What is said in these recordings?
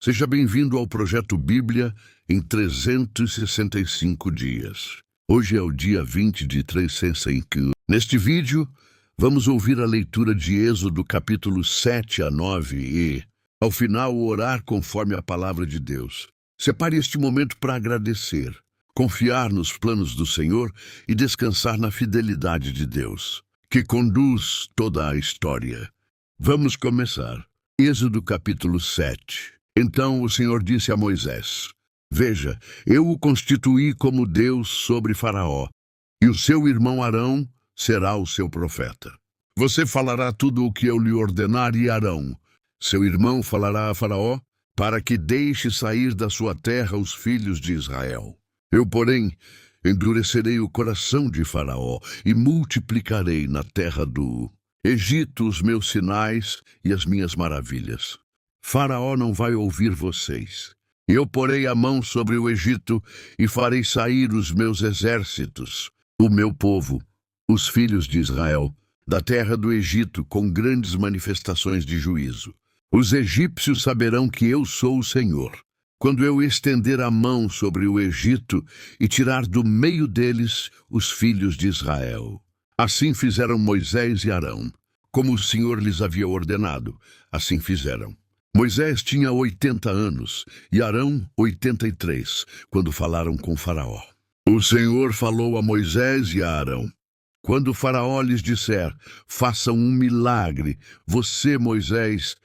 Seja bem-vindo ao Projeto Bíblia em 365 dias. Hoje é o dia 20 de 365. Neste vídeo, vamos ouvir a leitura de Êxodo capítulo 7 a 9 e, ao final, orar conforme a palavra de Deus. Separe este momento para agradecer, confiar nos planos do Senhor e descansar na fidelidade de Deus, que conduz toda a história. Vamos começar. Êxodo capítulo 7. Então o Senhor disse a Moisés: Veja, eu o constituí como Deus sobre Faraó, e o seu irmão Arão será o seu profeta. Você falará tudo o que eu lhe ordenar e Arão, seu irmão, falará a Faraó, para que deixe sair da sua terra os filhos de Israel. Eu, porém, endurecerei o coração de Faraó e multiplicarei na terra do Egito os meus sinais e as minhas maravilhas. Faraó não vai ouvir vocês. Eu porei a mão sobre o Egito e farei sair os meus exércitos, o meu povo, os filhos de Israel, da terra do Egito com grandes manifestações de juízo. Os egípcios saberão que eu sou o Senhor, quando eu estender a mão sobre o Egito e tirar do meio deles os filhos de Israel. Assim fizeram Moisés e Arão, como o Senhor lhes havia ordenado, assim fizeram. Moisés tinha 80 anos e Arão 83, quando falaram com Faraó. O Senhor falou a Moisés e a Arão: Quando Faraó lhes disser, façam um milagre, você, Moisés,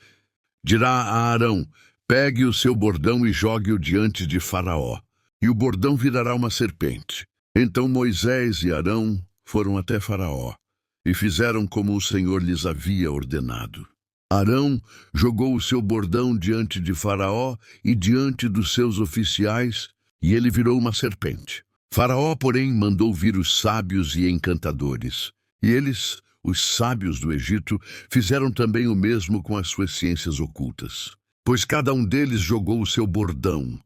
dirá a Arão: pegue o seu bordão e jogue-o diante de Faraó, e o bordão virará uma serpente. Então Moisés e Arão foram até Faraó e fizeram como o Senhor lhes havia ordenado. Arão jogou o seu bordão diante de Faraó e diante dos seus oficiais, e ele virou uma serpente. Faraó, porém, mandou vir os sábios e encantadores, e eles, os sábios do Egito, fizeram também o mesmo com as suas ciências ocultas. Pois cada um deles jogou o seu bordão,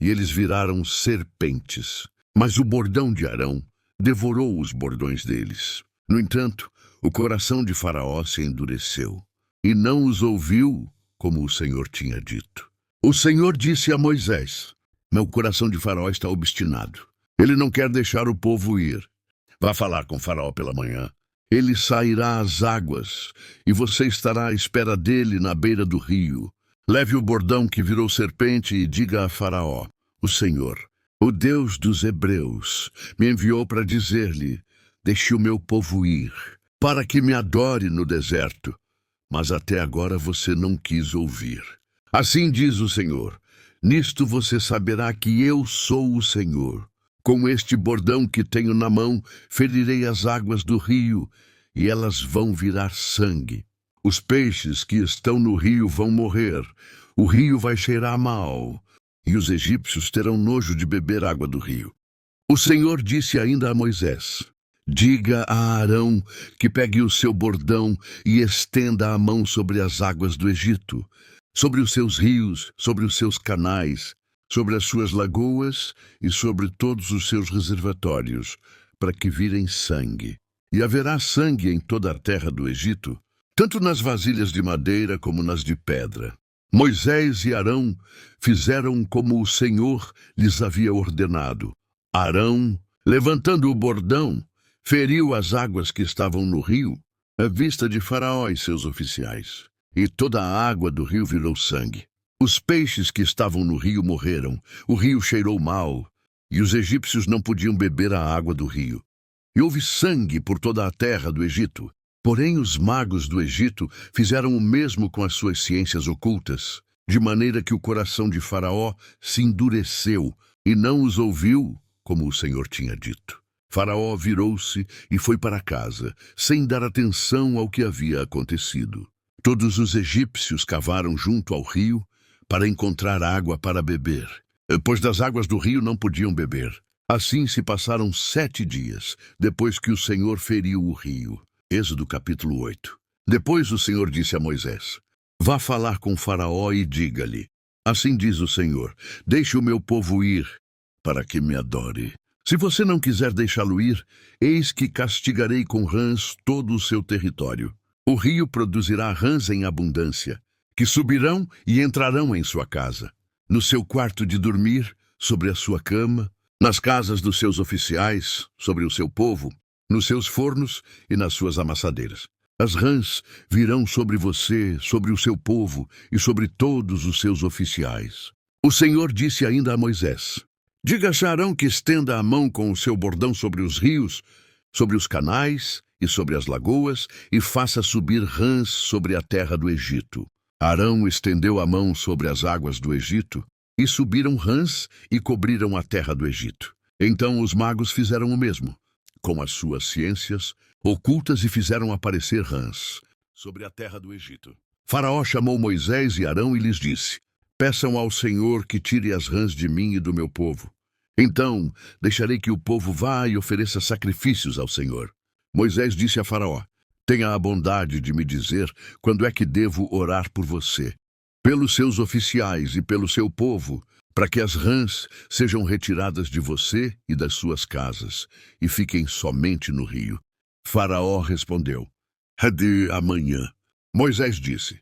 e eles viraram serpentes. Mas o bordão de Arão devorou os bordões deles. No entanto, o coração de Faraó se endureceu, e não os ouviu, como o Senhor tinha dito. O Senhor disse a Moisés: Meu coração de Faraó está obstinado. Ele não quer deixar o povo ir. Vá falar com Faraó pela manhã. Ele sairá às águas, e você estará à espera dele na beira do rio. Leve o bordão que virou serpente e diga a Faraó: O Senhor, o Deus dos hebreus, me enviou para dizer-lhe: Deixe o meu povo ir, para que me adore no deserto. Mas até agora você não quis ouvir. Assim diz o Senhor: Nisto você saberá que eu sou o Senhor. Com este bordão que tenho na mão, ferirei as águas do rio, e elas vão virar sangue. Os peixes que estão no rio vão morrer, o rio vai cheirar mal, e os egípcios terão nojo de beber água do rio. O Senhor disse ainda a Moisés: Diga a Arão que pegue o seu bordão e estenda a mão sobre as águas do Egito, sobre os seus rios, sobre os seus canais, sobre as suas lagoas e sobre todos os seus reservatórios, para que virem sangue. E haverá sangue em toda a terra do Egito, tanto nas vasilhas de madeira como nas de pedra. Moisés e Arão fizeram como o Senhor lhes havia ordenado. Arão, levantando o bordão, feriu as águas que estavam no rio, à vista de Faraó e seus oficiais, e toda a água do rio virou sangue. Os peixes que estavam no rio morreram, o rio cheirou mal, e os egípcios não podiam beber a água do rio. E houve sangue por toda a terra do Egito. Porém os magos do Egito fizeram o mesmo com as suas ciências ocultas, de maneira que o coração de Faraó se endureceu e não os ouviu, como o Senhor tinha dito. Faraó virou-se e foi para casa, sem dar atenção ao que havia acontecido. Todos os egípcios cavaram junto ao rio para encontrar água para beber, pois das águas do rio não podiam beber. Assim se passaram 7 dias, depois que o Senhor feriu o rio. Êxodo capítulo 8. Depois o Senhor disse a Moisés: Vá falar com Faraó e diga-lhe: Assim diz o Senhor, deixe o meu povo ir, para que me adore. Se você não quiser deixá-lo ir, eis que castigarei com rãs todo o seu território. O rio produzirá rãs em abundância, que subirão e entrarão em sua casa. no seu quarto de dormir, sobre a sua cama, nas casas dos seus oficiais, sobre o seu povo, nos seus fornos e nas suas amassadeiras. As rãs virão sobre você, sobre o seu povo e sobre todos os seus oficiais. O Senhor disse ainda a Moisés: diga a Arão que estenda a mão com o seu bordão sobre os rios, sobre os canais e sobre as lagoas, e faça subir rãs sobre a terra do Egito. Arão estendeu a mão sobre as águas do Egito, e subiram rãs e cobriram a terra do Egito. Então os magos fizeram o mesmo, com as suas ciências ocultas, e fizeram aparecer rãs sobre a terra do Egito. Faraó chamou Moisés e Arão e lhes disse: peçam ao Senhor que tire as rãs de mim e do meu povo. Então deixarei que o povo vá e ofereça sacrifícios ao Senhor. Moisés disse a Faraó: tenha a bondade de me dizer quando é que devo orar por você, pelos seus oficiais e pelo seu povo, para que as rãs sejam retiradas de você e das suas casas, e fiquem somente no rio. Faraó respondeu: de amanhã. Moisés disse: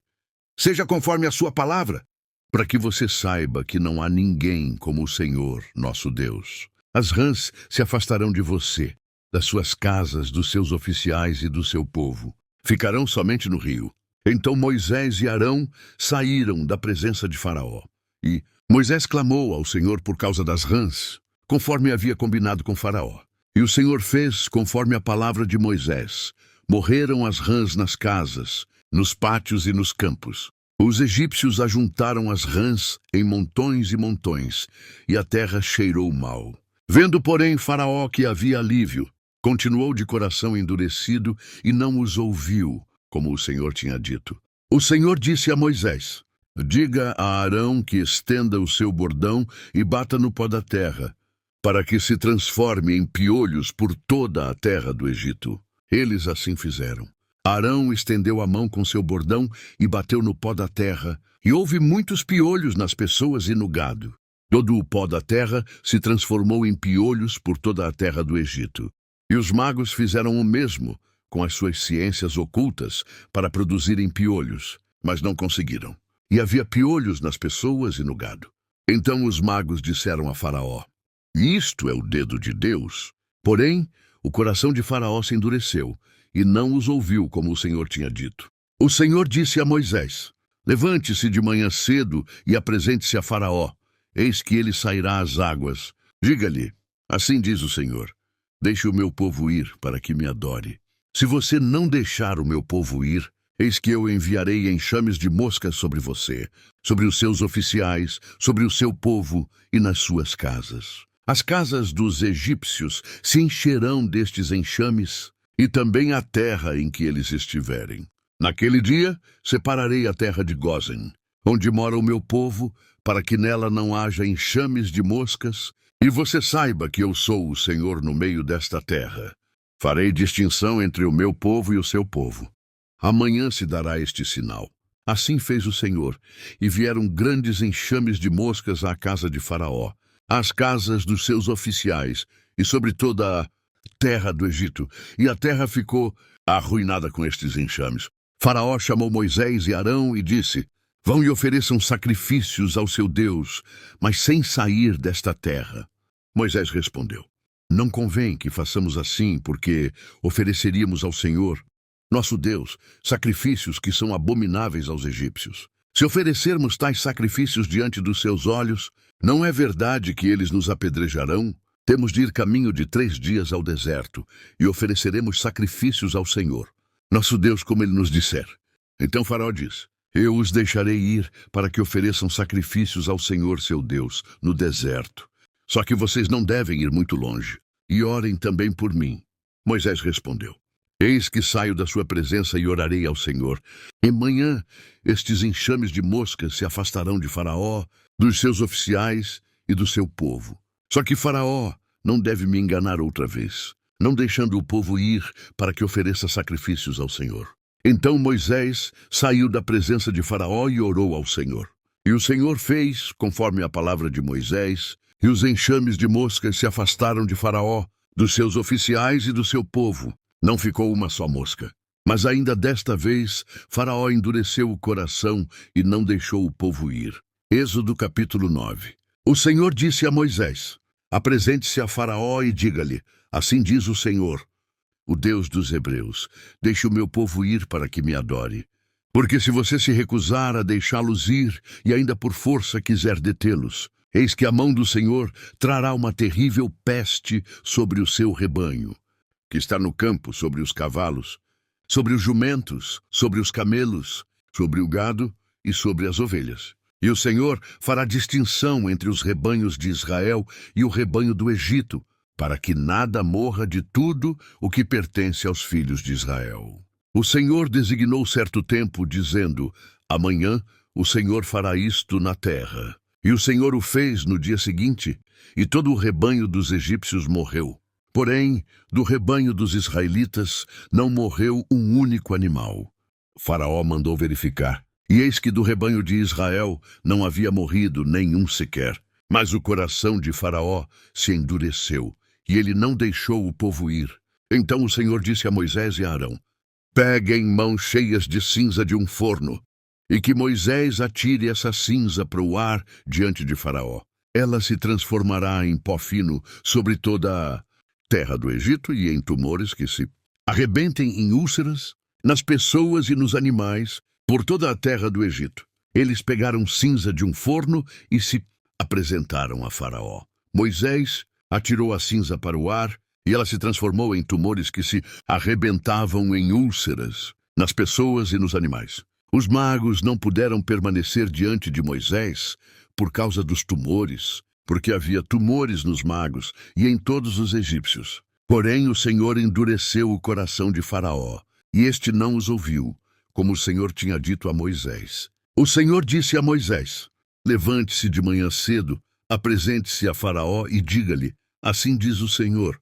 seja conforme a sua palavra, para que você saiba que não há ninguém como o Senhor, nosso Deus. As rãs se afastarão de você, das suas casas, dos seus oficiais e do seu povo. Ficarão somente no rio. Então Moisés e Arão saíram da presença de Faraó. E Moisés clamou ao Senhor por causa das rãs, conforme havia combinado com Faraó. E o Senhor fez conforme a palavra de Moisés. Morreram as rãs nas casas, nos pátios e nos campos. Os egípcios ajuntaram as rãs em montões e montões, e a terra cheirou mal. Vendo, porém, Faraó que havia alívio, continuou de coração endurecido e não os ouviu, como o Senhor tinha dito. O Senhor disse a Moisés: diga a Arão que estenda o seu bordão e bata no pó da terra, para que se transforme em piolhos por toda a terra do Egito. Eles assim fizeram. Arão estendeu a mão com seu bordão e bateu no pó da terra, e houve muitos piolhos nas pessoas e no gado. Todo o pó da terra se transformou em piolhos por toda a terra do Egito. E os magos fizeram o mesmo com as suas ciências ocultas para produzirem piolhos, mas não conseguiram. E havia piolhos nas pessoas e no gado. Então os magos disseram a Faraó: isto é o dedo de Deus. Porém, o coração de Faraó se endureceu, e não os ouviu como o Senhor tinha dito. O Senhor disse a Moisés: levante-se de manhã cedo e apresente-se a Faraó. Eis que ele sairá às águas. Diga-lhe: assim diz o Senhor: deixe o meu povo ir para que me adore. Se você não deixar o meu povo ir, eis que eu enviarei enxames de moscas sobre você, sobre os seus oficiais, sobre o seu povo e nas suas casas. As casas dos egípcios se encherão destes enxames, e também a terra em que eles estiverem. Naquele dia, separarei a terra de Gósen, onde mora o meu povo, para que nela não haja enxames de moscas, e você saiba que eu sou o Senhor no meio desta terra. Farei distinção entre o meu povo e o seu povo. Amanhã se dará este sinal. Assim fez o Senhor, e vieram grandes enxames de moscas à casa de Faraó, às casas dos seus oficiais, e sobre toda a terra do Egito, e a terra ficou arruinada com estes enxames. Faraó chamou Moisés e Arão e disse: vão e ofereçam sacrifícios ao seu Deus, mas sem sair desta terra. Moisés respondeu: não convém que façamos assim, porque ofereceríamos ao Senhor, nosso Deus, sacrifícios que são abomináveis aos egípcios. Se oferecermos tais sacrifícios diante dos seus olhos, não é verdade que eles nos apedrejarão? Temos de ir caminho de 3 dias ao deserto, e ofereceremos sacrifícios ao Senhor, nosso Deus, como ele nos disser. Então Faraó disse: eu os deixarei ir para que ofereçam sacrifícios ao Senhor seu Deus, no deserto. Só que vocês não devem ir muito longe, e orem também por mim. Moisés respondeu: eis que saio da sua presença e orarei ao Senhor. E amanhã estes enxames de moscas se afastarão de Faraó, dos seus oficiais e do seu povo. Só que Faraó não deve me enganar outra vez, não deixando o povo ir para que ofereça sacrifícios ao Senhor. Então Moisés saiu da presença de Faraó e orou ao Senhor. E o Senhor fez conforme a palavra de Moisés, e os enxames de moscas se afastaram de Faraó, dos seus oficiais e do seu povo. Não ficou uma só mosca. Mas ainda desta vez Faraó endureceu o coração e não deixou o povo ir. Êxodo capítulo 9. O Senhor disse a Moisés: apresente-se a Faraó e diga-lhe: assim diz o Senhor, o Deus dos Hebreus, deixe o meu povo ir para que me adore. Porque se você se recusar a deixá-los ir e ainda por força quiser detê-los, eis que a mão do Senhor trará uma terrível peste sobre o seu rebanho, que está no campo, sobre os cavalos, sobre os jumentos, sobre os camelos, sobre o gado e sobre as ovelhas. E o Senhor fará distinção entre os rebanhos de Israel e o rebanho do Egito, para que nada morra de tudo o que pertence aos filhos de Israel. O Senhor designou certo tempo, dizendo: amanhã o Senhor fará isto na terra. E o Senhor o fez no dia seguinte, e todo o rebanho dos egípcios morreu. Porém, do rebanho dos israelitas não morreu um único animal. Faraó mandou verificar, e eis que do rebanho de Israel não havia morrido nenhum sequer. Mas o coração de Faraó se endureceu, e ele não deixou o povo ir. Então o Senhor disse a Moisés e a Arão: peguem mãos cheias de cinza de um forno, e que Moisés atire essa cinza para o ar diante de Faraó. Ela se transformará em pó fino sobre toda a terra do Egito e em tumores que se arrebentem em úlceras, nas pessoas e nos animais, por toda a terra do Egito. Eles pegaram cinza de um forno e se apresentaram a Faraó. Moisés atirou a cinza para o ar, e ela se transformou em tumores que se arrebentavam em úlceras, nas pessoas e nos animais. Os magos não puderam permanecer diante de Moisés por causa dos tumores, porque havia tumores nos magos e em todos os egípcios. Porém, o Senhor endureceu o coração de Faraó, e este não os ouviu, como o Senhor tinha dito a Moisés. O Senhor disse a Moisés: levante-se de manhã cedo, apresente-se a Faraó e diga-lhe: assim diz o Senhor,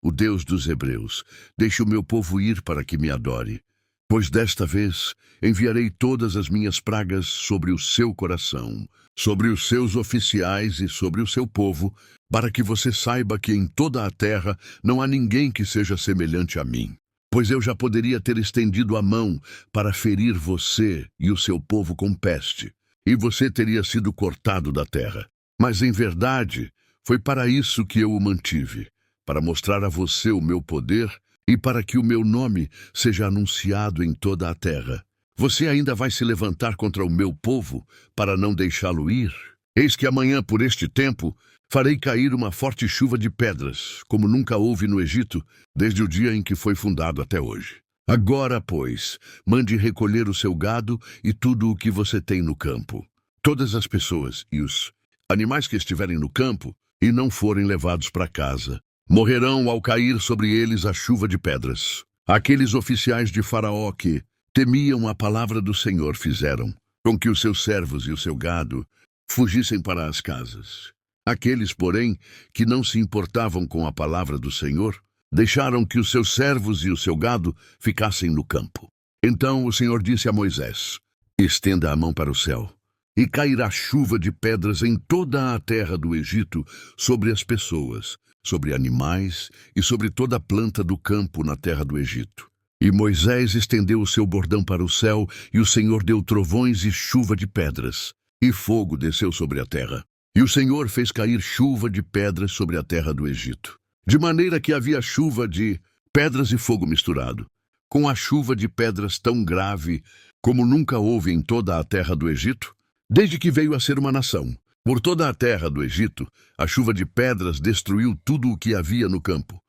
o Deus dos Hebreus, deixe o meu povo ir para que me adore. Pois desta vez enviarei todas as minhas pragas sobre o seu coração, sobre os seus oficiais e sobre o seu povo, para que você saiba que em toda a terra não há ninguém que seja semelhante a mim. Pois eu já poderia ter estendido a mão para ferir você e o seu povo com peste, e você teria sido cortado da terra. Mas em verdade foi para isso que eu o mantive, para mostrar a você o meu poder e para que o meu nome seja anunciado em toda a terra. Você ainda vai se levantar contra o meu povo para não deixá-lo ir? Eis que amanhã, por este tempo, farei cair uma forte chuva de pedras, como nunca houve no Egito, desde o dia em que foi fundado até hoje. Agora, pois, mande recolher o seu gado e tudo o que você tem no campo. Todas as pessoas e os animais que estiverem no campo e não forem levados para casa morrerão ao cair sobre eles a chuva de pedras. Aqueles oficiais de Faraó que temiam a palavra do Senhor fizeram com que os seus servos e o seu gado fugissem para as casas. Aqueles, porém, que não se importavam com a palavra do Senhor, deixaram que os seus servos e o seu gado ficassem no campo. Então o Senhor disse a Moisés: estenda a mão para o céu, e cairá chuva de pedras em toda a terra do Egito, sobre as pessoas, sobre animais e sobre toda a planta do campo na terra do Egito. E Moisés estendeu o seu bordão para o céu, e o Senhor deu trovões e chuva de pedras, e fogo desceu sobre a terra. E o Senhor fez cair chuva de pedras sobre a terra do Egito, de maneira que havia chuva de pedras e fogo misturado, com a chuva de pedras tão grave como nunca houve em toda a terra do Egito, desde que veio a ser uma nação. Por toda a terra do Egito, a chuva de pedras destruiu tudo o que havia no campo,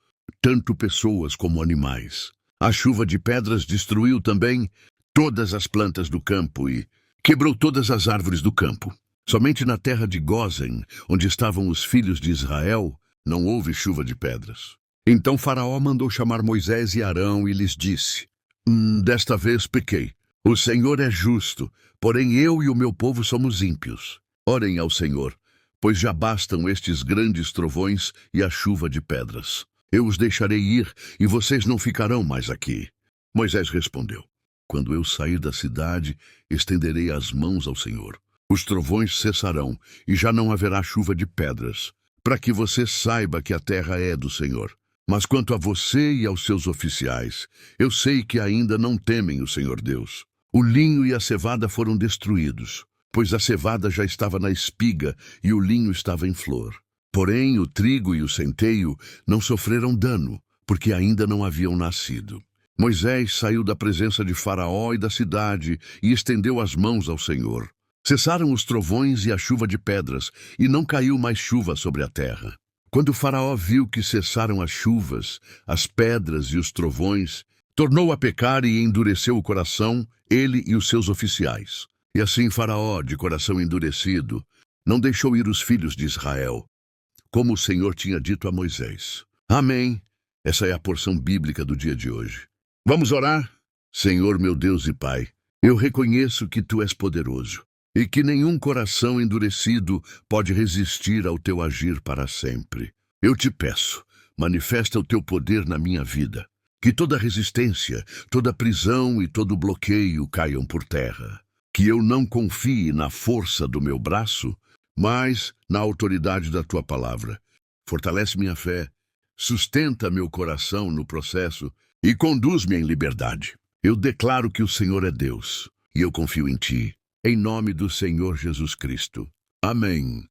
tanto pessoas como animais. A chuva de pedras destruiu também todas as plantas do campo e quebrou todas as árvores do campo. Somente na terra de Gósen, onde estavam os filhos de Israel, não houve chuva de pedras. Então Faraó mandou chamar Moisés e Arão e lhes disse: desta vez pequei. O Senhor é justo, porém eu e o meu povo somos ímpios. Orem ao Senhor, pois já bastam estes grandes trovões e a chuva de pedras. Eu os deixarei ir, e vocês não ficarão mais aqui. Moisés respondeu: quando eu sair da cidade, estenderei as mãos ao Senhor. Os trovões cessarão, e já não haverá chuva de pedras, para que você saiba que a terra é do Senhor. Mas quanto a você e aos seus oficiais, eu sei que ainda não temem o Senhor Deus. O linho e a cevada foram destruídos, pois a cevada já estava na espiga e o linho estava em flor. Porém, o trigo e o centeio não sofreram dano, porque ainda não haviam nascido. Moisés saiu da presença de Faraó e da cidade e estendeu as mãos ao Senhor. Cessaram os trovões e a chuva de pedras, e não caiu mais chuva sobre a terra. Quando Faraó viu que cessaram as chuvas, as pedras e os trovões, tornou a pecar e endureceu o coração, ele e os seus oficiais. E assim Faraó, de coração endurecido, não deixou ir os filhos de Israel, como o Senhor tinha dito a Moisés. Amém. Essa é a porção bíblica do dia de hoje. Vamos orar? Senhor, meu Deus e Pai, eu reconheço que Tu és poderoso e que nenhum coração endurecido pode resistir ao Teu agir para sempre. Eu te peço, manifesta o Teu poder na minha vida, que toda resistência, toda prisão e todo bloqueio caiam por terra. Que eu não confie na força do meu braço, mas na autoridade da Tua palavra. Fortalece minha fé, sustenta meu coração no processo e conduz-me em liberdade. Eu declaro que o Senhor é Deus, e eu confio em Ti, em nome do Senhor Jesus Cristo. Amém.